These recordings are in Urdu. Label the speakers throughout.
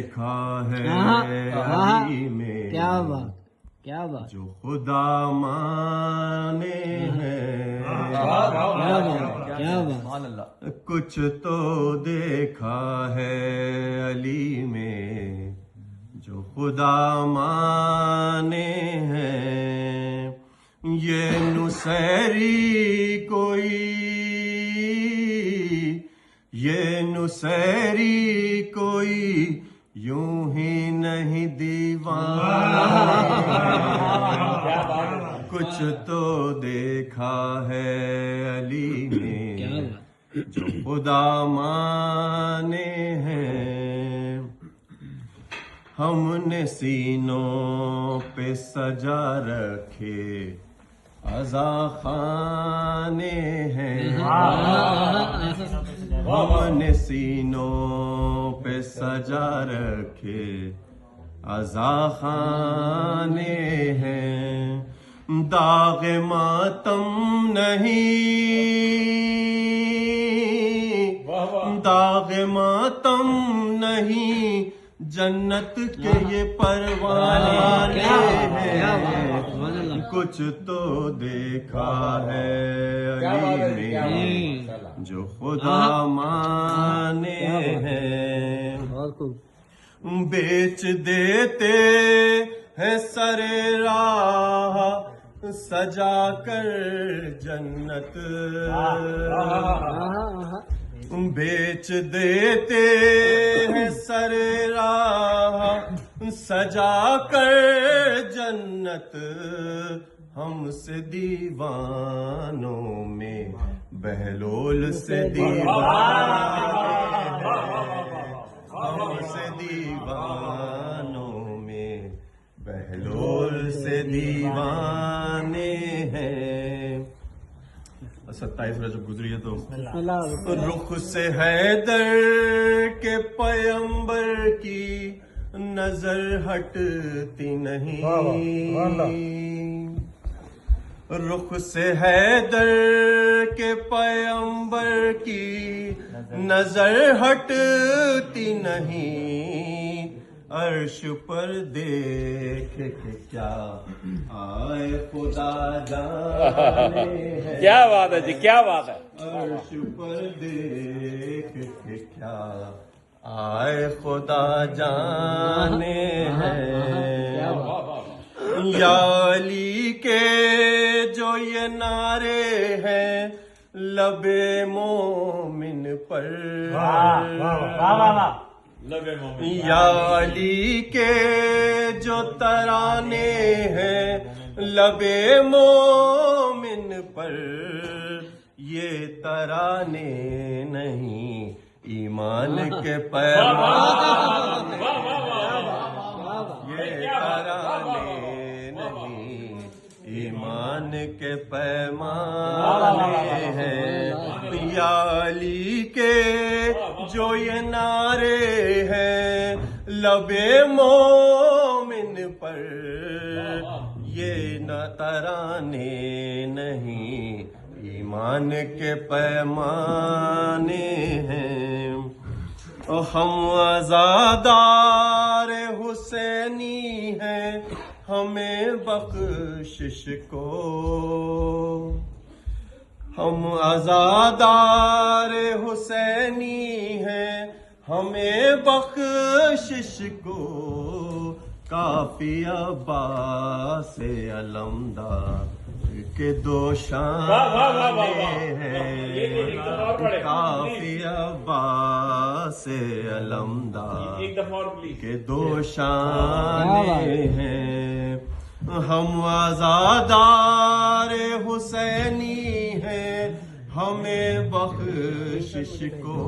Speaker 1: دیکھا ہے علی میں،
Speaker 2: کیا بات کیا بات،
Speaker 1: جو خدا مانے ہیں،
Speaker 2: کیا بات،
Speaker 1: کچھ تو دیکھا ہے علی میں جو خدا مانے ہیں، یہ نصیری کوئی، یہ نصیری کوئی یوں ہی نہیں دیوانہ، کچھ تو دیکھا ہے علی میں جو خدا مانے ہیں، ہم نے سینوں پہ سجا رکھے عزا خانے ہیں، ہم نے سینوں پہ سجا رکھے عزا خانے ہیں، داغ ماتم نہیں، داغ ماتم نہیں، جنت کے یہ پروانے ہیں، کچھ تو دیکھا ہے علی میں جو خدا مانے ہیں، بیچ دیتے ہیں سر راہ سجا کر جنت، بیچ دیتے ہیں سر راہ سجا کر جنت، ہم سے دیوانوں میں بہلول سے دیوانے ہیں، ہم سے دیوانوں میں بہلول سے دیوانے ہیں۔ 27 رجب گزری ہے تو رخ سے حیدر کے پیمبر کی نظر ہٹتی نہیں، رخ سے حیدر کے پیمبر کی نظر ہٹتی نہیں، عرش پر دیکھ کے کیا آئے خدا جانے ہیں،
Speaker 3: کیا بات ہے جی، کیا بات ہے،
Speaker 1: عرش پر دیکھ کے کیا آئے خدا جانے ہیں، یا علی کے جو یہ نعرے ہیں لب مومن پر، یا علی کے جو ترانے ہیں لب مومن پر، یہ ترانے نہیں ایمان کے پیمان، یہ ترانے نہیں ایمان کے پیمانے ہیں، یا علی کے جو یہ نعرے ہیں لب مومن پر، یہ نہ ترانے نہیں ایمان کے پیمانے ہیں، ہم عزادار حسینی ہیں ہمیں بخشش کو، ہم عزادار حسینی ہیں ہمیں بخشش کو، کافی عباس علمدار کے دو شانے ہیں، کافی عباس علمدار کے دو شانے ہیں، ہم عزادار حسینی ہیں ہمیں بخشش کو،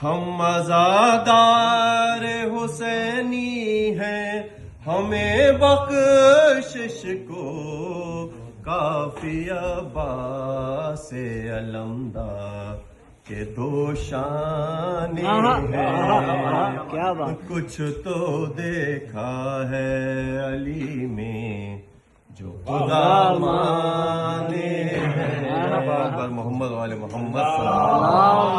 Speaker 1: ہم عزادار حسینی ہیں ہمیں بخشش کو، کافی عباس علمدار کے دو شانے ہیں،
Speaker 2: کیا بات،
Speaker 1: کچھ تو دیکھا ہے علی میں جو خدا مانے ہیں، محمد والے محمد صلی اللہ علیہ وسلم۔